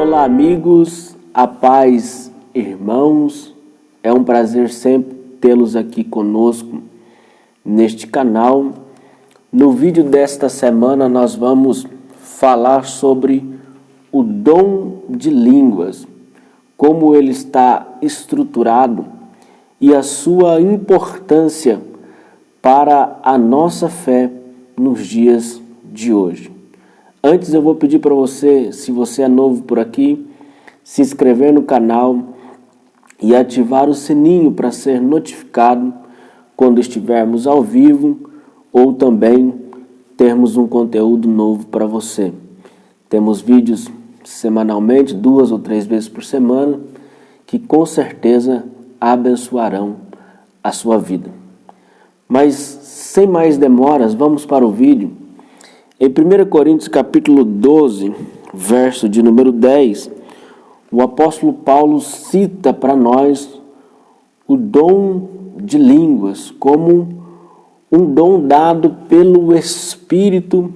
Olá, amigos, a paz, irmãos. É um prazer sempre tê-los aqui conosco neste canal. No vídeo desta semana nós vamos falar sobre o dom de línguas, como ele está estruturado e a sua importância para a nossa fé nos dias de hoje. Antes eu vou pedir para você, se você é novo por aqui, se inscrever no canal e ativar o sininho para ser notificado quando estivermos ao vivo ou também termos um conteúdo novo para você. Temos vídeos semanalmente, 2 ou 3 vezes por semana, que com certeza abençoarão a sua vida. Mas sem mais demoras, vamos para o vídeo. Em 1 Coríntios capítulo 12, verso de número 10, o apóstolo Paulo cita para nós o dom de línguas como um dom dado pelo Espírito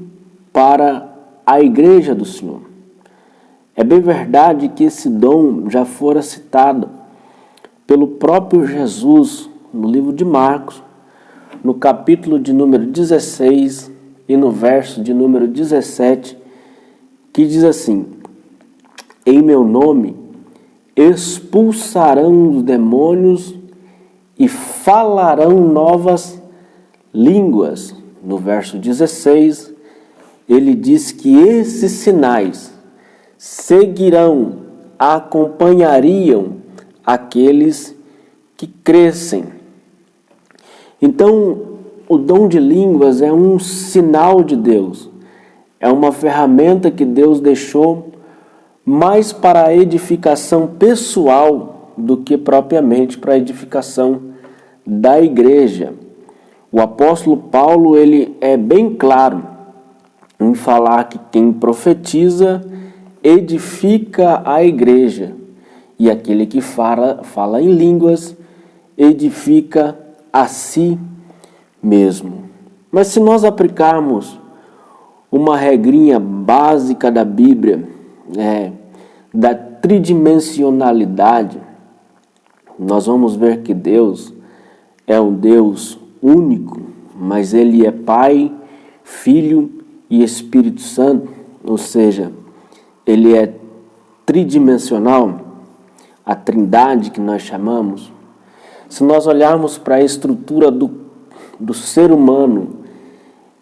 para a igreja do Senhor. É bem verdade que esse dom já fora citado pelo próprio Jesus no livro de Marcos, no capítulo de número 16 e no verso de número 17, que diz assim: em meu nome expulsarão os demônios e falarão novas línguas. No verso 16, ele diz que esses sinais seguirão, acompanhariam aqueles que crescem. Então, o dom de línguas é um sinal de Deus, é uma ferramenta que Deus deixou mais para a edificação pessoal do que propriamente para a edificação da igreja. O apóstolo Paulo, ele é bem claro em falar que quem profetiza edifica a igreja e aquele que fala em línguas edifica a si mesmo. Mas se nós aplicarmos uma regrinha básica da Bíblia, da tridimensionalidade, nós vamos ver que Deus é um Deus único, mas Ele é Pai, Filho e Espírito Santo, ou seja, Ele é tridimensional, a trindade que nós chamamos. Se nós olharmos para a estrutura do ser humano,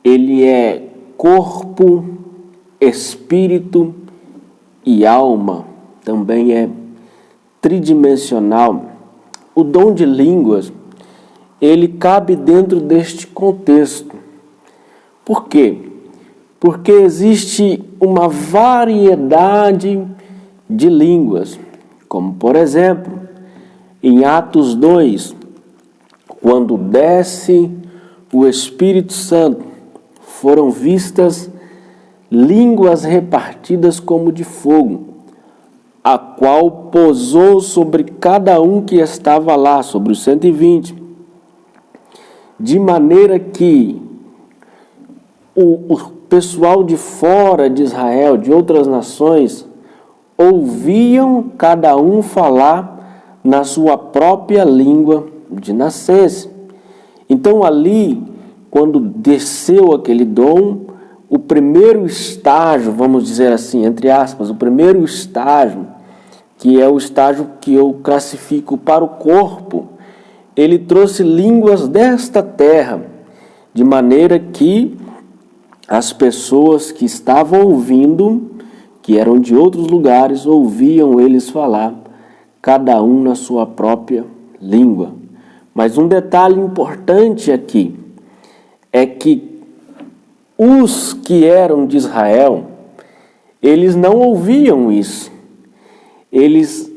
ele é corpo, espírito e alma, também é tridimensional. O dom de línguas, ele cabe dentro deste contexto. Por quê? Porque existe uma variedade de línguas, como por exemplo, em Atos 2, quando desce o Espírito Santo, foram vistas línguas repartidas como de fogo, a qual pousou sobre cada um que estava lá, sobre os 120, de maneira que o pessoal de fora de Israel, de outras nações, ouviam cada um falar na sua própria língua de nascença. Então ali, quando desceu aquele dom, o primeiro estágio, vamos dizer assim, entre aspas, o primeiro estágio, que é o estágio que eu classifico para o corpo, ele trouxe línguas desta terra, de maneira que as pessoas que estavam ouvindo, que eram de outros lugares, ouviam eles falar, cada um na sua própria língua. Mas um detalhe importante aqui é que os que eram de Israel, eles não ouviam isso. Eles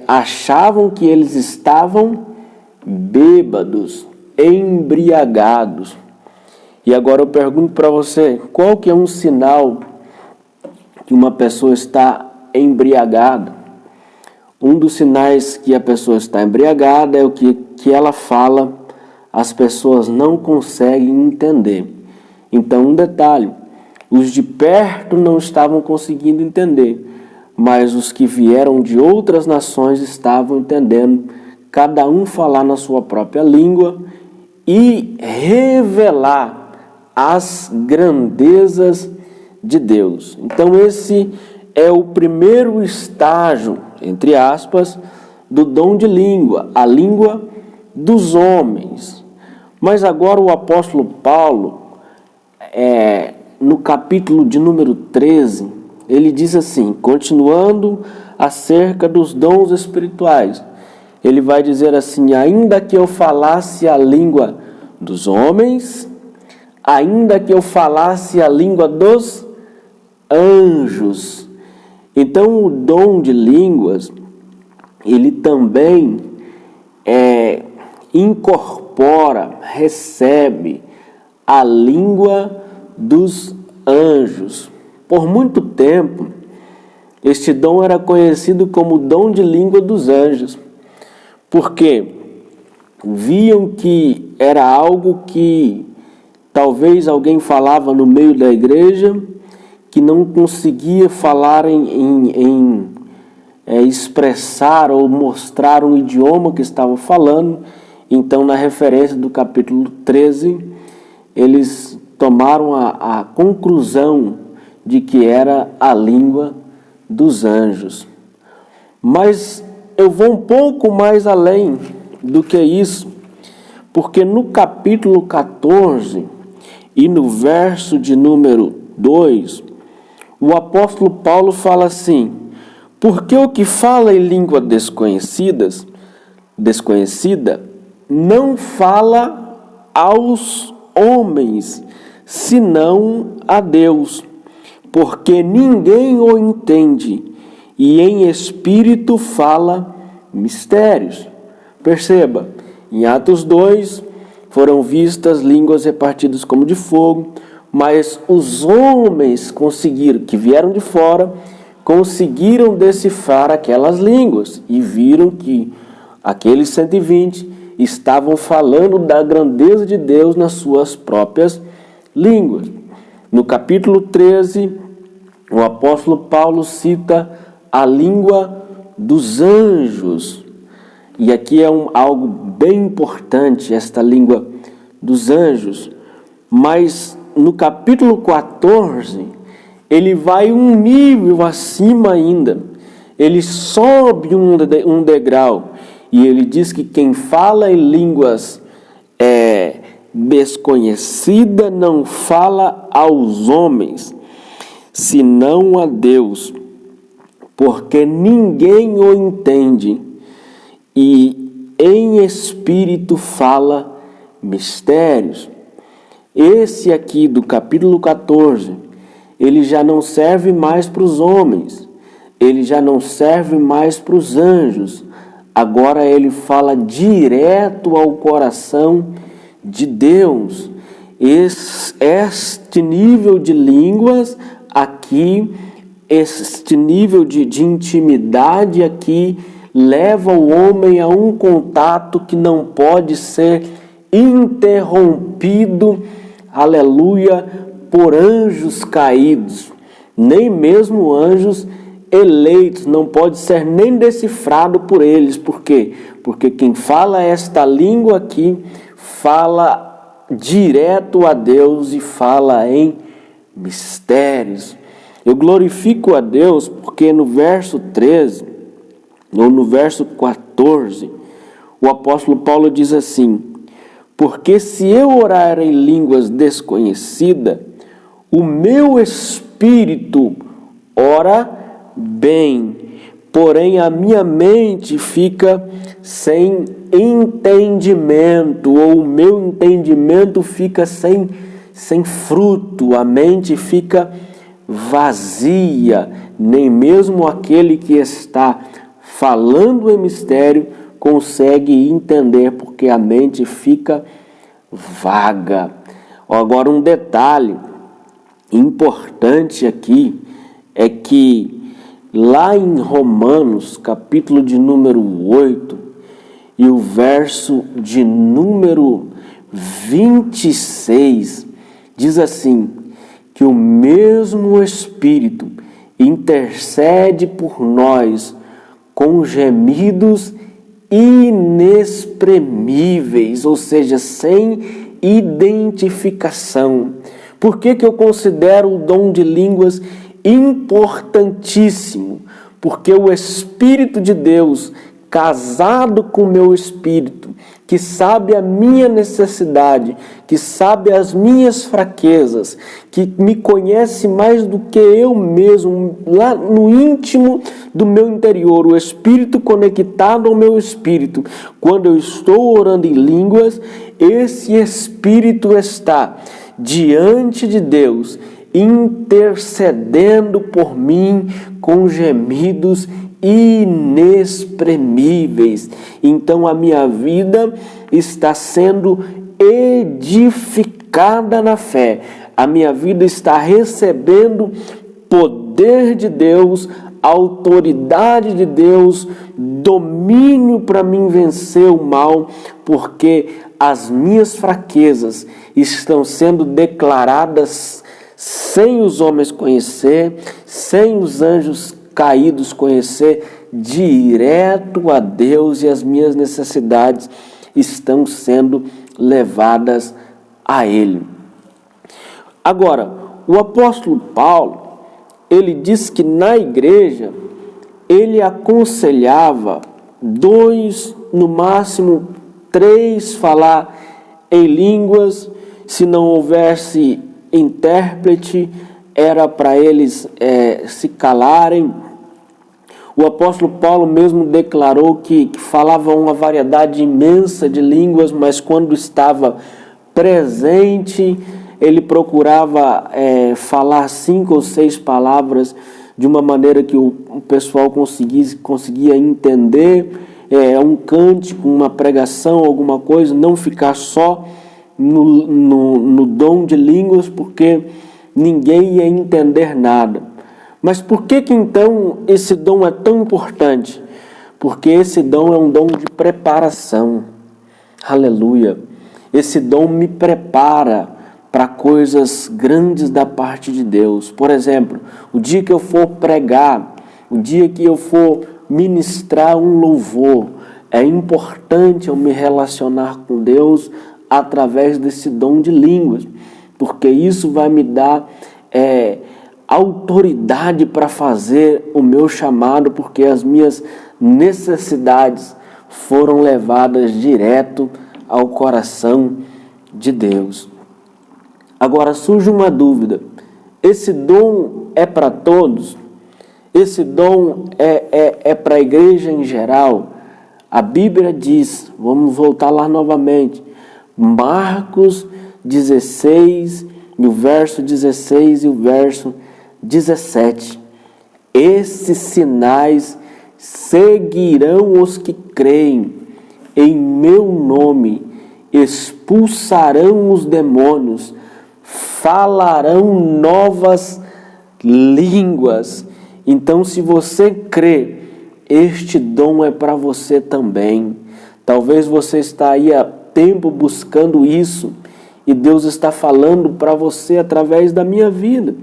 achavam que eles estavam bêbados, embriagados. E agora eu pergunto para você, qual que é um sinal que uma pessoa está embriagada? Um dos sinais que a pessoa está embriagada é o que ela fala, as pessoas não conseguem entender. Então, um detalhe, os de perto não estavam conseguindo entender, mas os que vieram de outras nações estavam entendendo, cada um falar na sua própria língua e revelar as grandezas de Deus. Então esse é o primeiro estágio, entre aspas, do dom de língua, a língua dos homens. Mas agora o apóstolo Paulo, no capítulo de número 13, ele diz assim, continuando acerca dos dons espirituais, ele vai dizer assim: ainda que eu falasse a língua dos homens, ainda que eu falasse a língua dos anjos. Então o dom de línguas, ele também incorpora, recebe a língua dos anjos. Por muito tempo, este dom era conhecido como o dom de língua dos anjos, porque viam que era algo que talvez alguém falava no meio da igreja, que não conseguia falar expressar ou mostrar um idioma que estava falando. Então, na referência do capítulo 13, eles tomaram a conclusão de que era a língua dos anjos. Mas eu vou um pouco mais além do que isso, porque no capítulo 14 e no verso de número 2, o apóstolo Paulo fala assim: porque o que fala em língua desconhecida não fala aos homens, senão a Deus, porque ninguém o entende, e em espírito fala mistérios. Perceba, em Atos 2 foram vistas línguas repartidas como de fogo, mas os homens que vieram de fora, conseguiram decifrar aquelas línguas e viram que aqueles 120 estavam falando da grandeza de Deus nas suas próprias línguas. No capítulo 13, o apóstolo Paulo cita a língua dos anjos. E aqui é algo bem importante, esta língua dos anjos. Mas no capítulo 14, ele vai um nível acima ainda. Ele sobe um degrau. E ele diz que quem fala em línguas desconhecida não fala aos homens, senão a Deus, porque ninguém o entende, e em espírito fala mistérios. Esse aqui do capítulo 14, ele já não serve mais para os homens, ele já não serve mais para os anjos. Agora ele fala direto ao coração de Deus. Este nível de línguas aqui, este nível de intimidade aqui, leva o homem a um contato que não pode ser interrompido, aleluia, por anjos caídos, nem mesmo anjos eleitos, não pode ser nem decifrado por eles. Por quê? Porque quem fala esta língua aqui, fala direto a Deus e fala em mistérios. Eu glorifico a Deus porque no verso 13, ou no verso 14, o apóstolo Paulo diz assim: porque se eu orar em línguas desconhecidas, o meu espírito ora bem, porém a minha mente fica sem entendimento, ou o meu entendimento fica sem fruto, a mente fica vazia. Nem mesmo aquele que está falando em mistério consegue entender, porque a mente fica vaga. Agora, um detalhe importante aqui é que lá em Romanos, capítulo de número 8, e o verso de número 26, diz assim, que o mesmo Espírito intercede por nós com gemidos inexprimíveis, ou seja, sem identificação. Por que eu considero o dom de línguas importantíssimo? Porque o Espírito de Deus, casado com o meu espírito, que sabe a minha necessidade, que sabe as minhas fraquezas, que me conhece mais do que eu mesmo, lá no íntimo do meu interior, o Espírito conectado ao meu espírito. Quando eu estou orando em línguas, esse Espírito está diante de Deus, intercedendo por mim com gemidos inexprimíveis. Então a minha vida está sendo edificada na fé. A minha vida está recebendo poder de Deus, autoridade de Deus, domínio para mim vencer o mal, porque as minhas fraquezas estão sendo declaradas sem os homens conhecer, sem os anjos caídos conhecer, direto a Deus, e as minhas necessidades estão sendo levadas a Ele. Agora, o apóstolo Paulo, ele diz que na igreja, ele aconselhava 2, no máximo 3, falar em línguas. Se não houvesse intérprete, era para eles se calarem. O apóstolo Paulo mesmo declarou que falava uma variedade imensa de línguas, mas quando estava presente, ele procurava falar 5 ou 6 palavras de uma maneira que o pessoal conseguia entender, um cântico, uma pregação, alguma coisa, não ficar só no dom de línguas, porque ninguém ia entender nada. Mas por que então esse dom é tão importante? Porque esse dom é um dom de preparação. Aleluia! Esse dom me prepara para coisas grandes da parte de Deus. Por exemplo, o dia que eu for pregar, o dia que eu for ministrar um louvor, é importante eu me relacionar com Deus através desse dom de línguas, porque isso vai me dar autoridade para fazer o meu chamado, porque as minhas necessidades foram levadas direto ao coração de Deus. Agora surge uma dúvida: esse dom é para todos? Esse dom é para a igreja em geral? A Bíblia diz, vamos voltar lá novamente, Marcos 16, e o verso 16 e o verso 17. Esses sinais seguirão os que creem, em meu nome expulsarão os demônios, falarão novas línguas. Então, se você crê, este dom é para você também. Talvez você está aí há tempo buscando isso, e Deus está falando para você através da minha vida,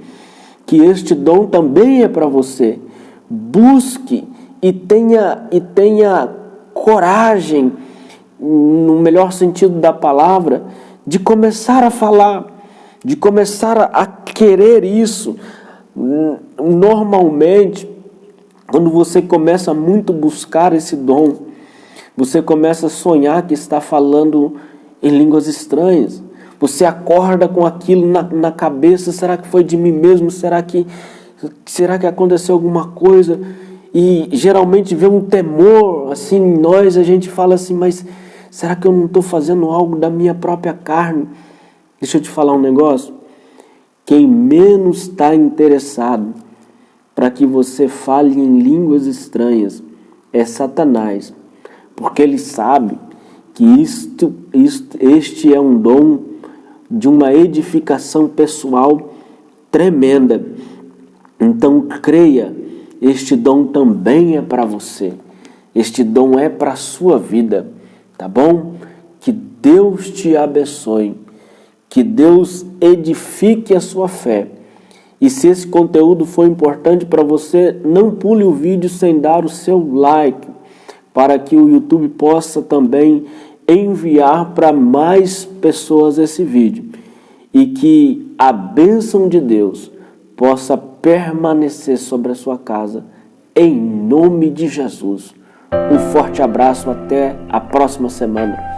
que este dom também é para você. Busque e tenha coragem, no melhor sentido da palavra, de começar a falar, de começar a querer isso. Normalmente, quando você começa muito a buscar esse dom, você começa a sonhar que está falando em línguas estranhas. Você acorda com aquilo na cabeça: será que foi de mim mesmo? Será que aconteceu alguma coisa? E geralmente vem um temor assim em nós, a gente fala assim: mas será que eu não estou fazendo algo da minha própria carne? Deixa eu te falar um negócio. Quem menos está interessado para que você fale em línguas estranhas é Satanás, porque ele sabe que este é um dom de uma edificação pessoal tremenda. Então creia, este dom também é para você, este dom é para a sua vida, tá bom? Que Deus te abençoe, que Deus edifique a sua fé E se esse conteúdo for importante para você, não pule o vídeo sem dar o seu like, para que o YouTube possa também enviar para mais pessoas esse vídeo. E que a bênção de Deus possa permanecer sobre a sua casa, em nome de Jesus. Um forte abraço, até a próxima semana.